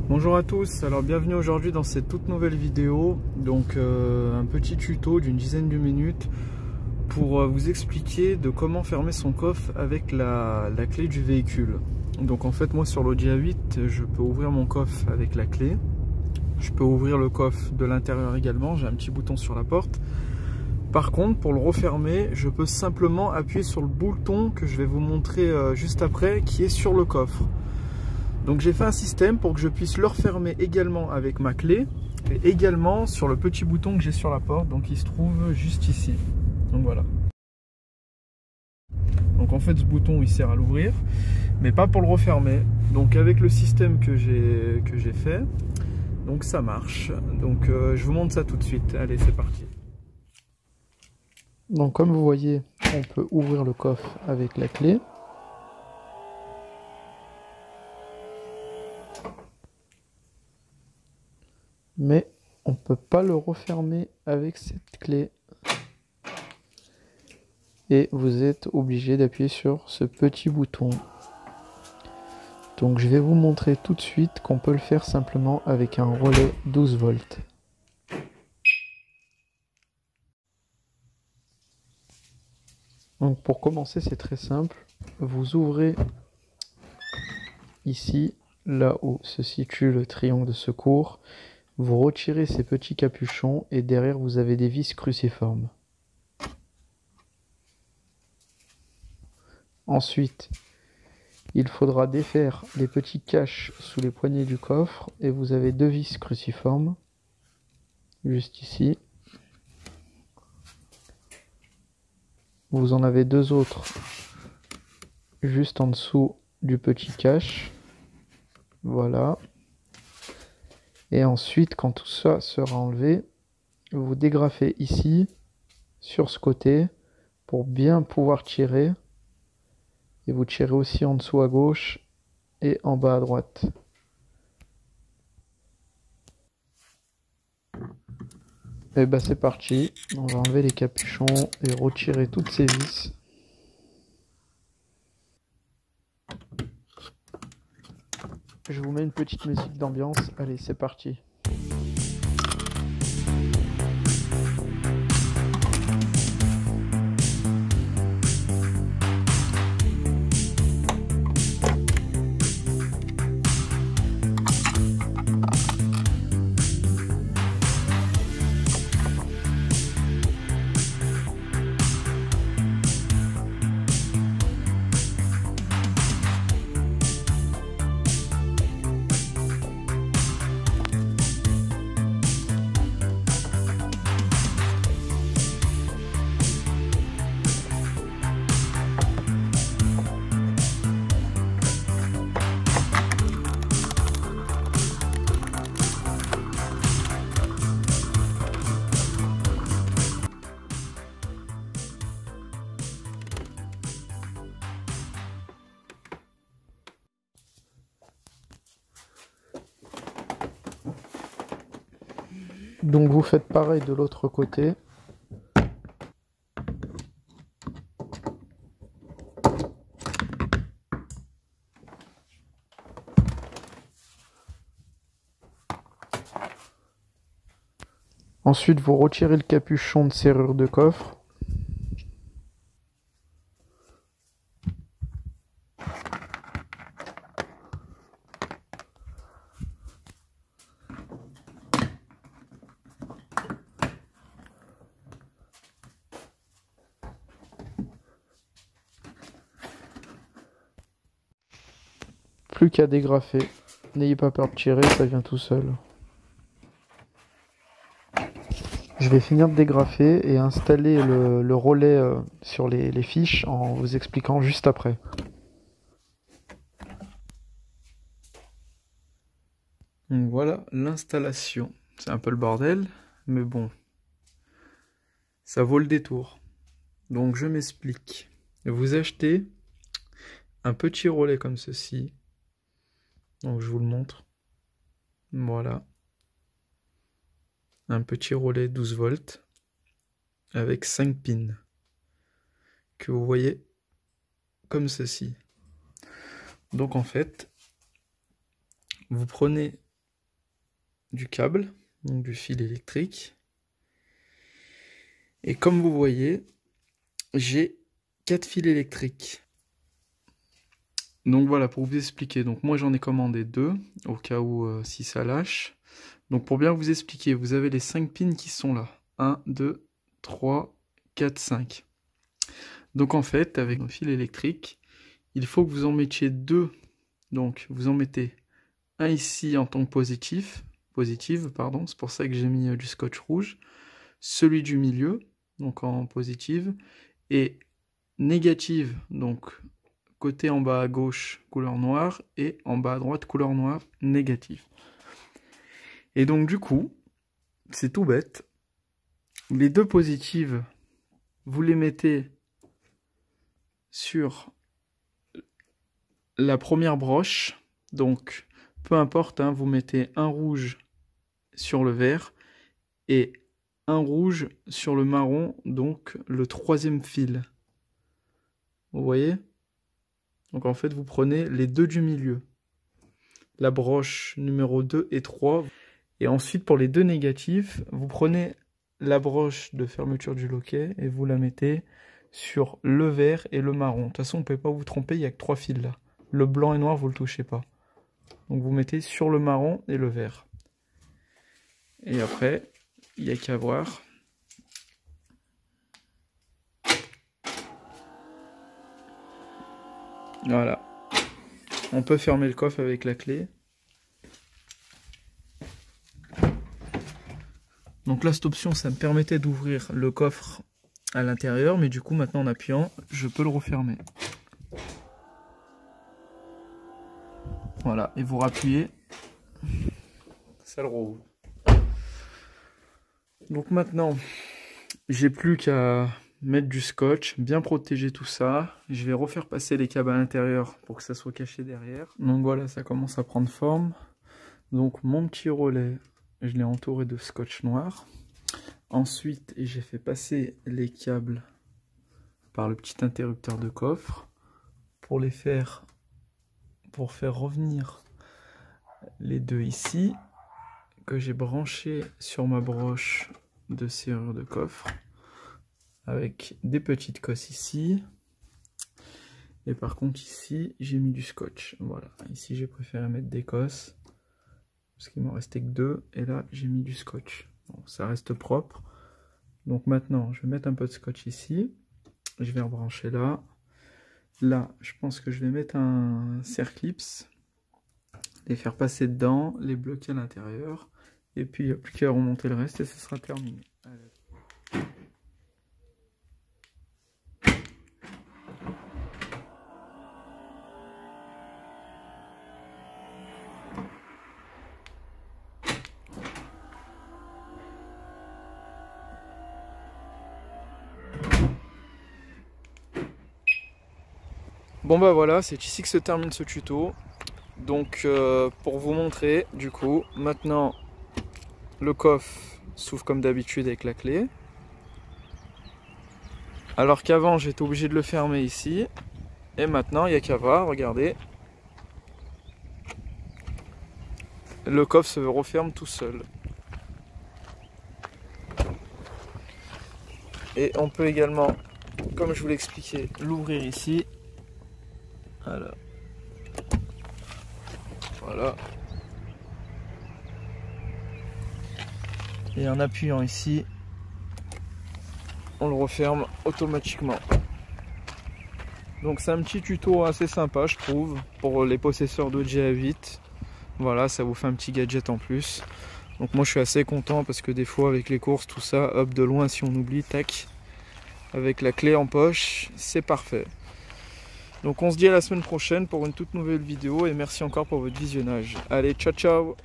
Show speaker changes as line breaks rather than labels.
Bonjour à tous, alors bienvenue aujourd'hui dans cette toute nouvelle vidéo. Donc un petit tuto d'une dizaine de minutes pour vous expliquer de comment fermer son coffre avec la clé du véhicule. Donc en fait moi sur l'Audi A8 je peux ouvrir mon coffre avec la clé. Je peux ouvrir le coffre de l'intérieur également, j'ai un petit bouton sur la porte. Par contre, pour le refermer, je peux simplement appuyer sur le bouton que je vais vous montrer juste après, qui est sur le coffre. Donc j'ai fait un système pour que je puisse le refermer également avec ma clé, et également sur le petit bouton que j'ai sur la porte, donc il se trouve juste ici. Donc voilà. Donc en fait ce bouton il sert à l'ouvrir, mais pas pour le refermer. Donc avec le système que j'ai fait, donc ça marche. Donc je vous montre ça tout de suite. Allez, c'est parti. Donc comme vous voyez, on peut ouvrir le coffre avec la clé. Mais on ne peut pas le refermer avec cette clé. Et vous êtes obligé d'appuyer sur ce petit bouton. Donc je vais vous montrer tout de suite qu'on peut le faire simplement avec un relais 12 volts. Donc pour commencer, c'est très simple. Vous ouvrez ici, là où se situe le triangle de secours. Vous retirez ces petits capuchons et derrière vous avez des vis cruciformes. Ensuite, il faudra défaire les petits caches sous les poignées du coffre et vous avez deux vis cruciformes, juste ici. Vous en avez deux autres juste en dessous du petit cache. Voilà. Et ensuite, quand tout ça sera enlevé, vous dégrafez ici, sur ce côté, pour bien pouvoir tirer. Et vous tirez aussi en dessous à gauche et en bas à droite. Et bah c'est parti, on va enlever les capuchons et retirer toutes ces vis. Je vous mets une petite musique d'ambiance, allez c'est parti. Donc vous faites pareil de l'autre côté. Ensuite vous retirez le capuchon de serrure de coffre. Plus qu'à dégrafer. N'ayez pas peur de tirer, ça vient tout seul. Je vais finir de dégrafer et installer le relais sur les fiches en vous expliquant juste après. Donc voilà l'installation. C'est un peu le bordel, mais bon, ça vaut le détour. Donc je m'explique. Vous achetez un petit relais comme ceci. Donc je vous le montre. Voilà. Un petit relais 12 volts avec 5 pins que vous voyez comme ceci. Donc en fait, vous prenez du câble, donc du fil électrique, et comme vous voyez, j'ai 4 fils électriques. Donc voilà, pour vous expliquer, donc moi j'en ai commandé 2, au cas où si ça lâche. Donc pour bien vous expliquer, vous avez les 5 pins qui sont là. 1, 2, 3, 4, 5. Donc en fait, avec nos fils électriques, il faut que vous en mettiez 2. Donc vous en mettez un ici en tant que positive, c'est pour ça que j'ai mis du scotch rouge. Celui du milieu, donc en positive, et négative, donc côté en bas à gauche, couleur noire, et en bas à droite, couleur noire, négative. Et donc du coup, c'est tout bête. Les 2 positives, vous les mettez sur la première broche, donc peu importe, hein, vous mettez un rouge sur le vert et un rouge sur le marron, donc le 3e fil. Vous voyez? Donc en fait, vous prenez les 2 du milieu, la broche numéro 2 et 3. Et ensuite, pour les 2 négatifs, vous prenez la broche de fermeture du loquet et vous la mettez sur le vert et le marron. De toute façon, on ne peut pas vous tromper, il n'y a que 3 fils là. Le blanc et noir, vous ne le touchez pas. Donc vous mettez sur le marron et le vert. Et après, il n'y a qu'à voir. Voilà. On peut fermer le coffre avec la clé. Donc là, cette option, ça me permettait d'ouvrir le coffre à l'intérieur, mais du coup, maintenant en appuyant, je peux le refermer. Voilà, et vous rappuyez, ça le rouvre. Donc maintenant, j'ai plus qu'à mettre du scotch, bien protéger tout ça. Je vais refaire passer les câbles à l'intérieur pour que ça soit caché derrière. Donc voilà, ça commence à prendre forme. Donc mon petit relais, je l'ai entouré de scotch noir. Ensuite, j'ai fait passer les câbles par le petit interrupteur de coffre pour faire revenir les 2 ici que j'ai branché sur ma broche de serrure de coffre avec des petites cosses ici. Et par contre ici j'ai mis du scotch. Voilà, ici j'ai préféré mettre des cosses parce qu'il m'en restait que 2 et là j'ai mis du scotch. Bon, ça reste propre. Donc maintenant je vais mettre un peu de scotch ici. Je vais rebrancher là. Là, je pense que je vais mettre un serre-clips, les faire passer dedans, les bloquer à l'intérieur, et puis il n'y a plus qu'à remonter le reste et ce sera terminé. Allez. Bon bah voilà, c'est ici que se termine ce tuto. Donc pour vous montrer, du coup, maintenant le coffre s'ouvre comme d'habitude avec la clé. Alors qu'avant j'étais obligé de le fermer ici. Et maintenant il n'y a qu'à voir, regardez. Le coffre se referme tout seul. Et on peut également, comme je vous l'ai expliqué, l'ouvrir ici. Alors. Voilà. Et en appuyant ici, on le referme automatiquement. Donc c'est un petit tuto assez sympa, je trouve, pour les possesseurs de GA8. Voilà, ça vous fait un petit gadget en plus. Donc moi je suis assez content parce que des fois avec les courses, tout ça, hop, de loin si on oublie, tac, avec la clé en poche, c'est parfait. Donc on se dit à la semaine prochaine pour une toute nouvelle vidéo et merci encore pour votre visionnage. Allez, ciao ciao.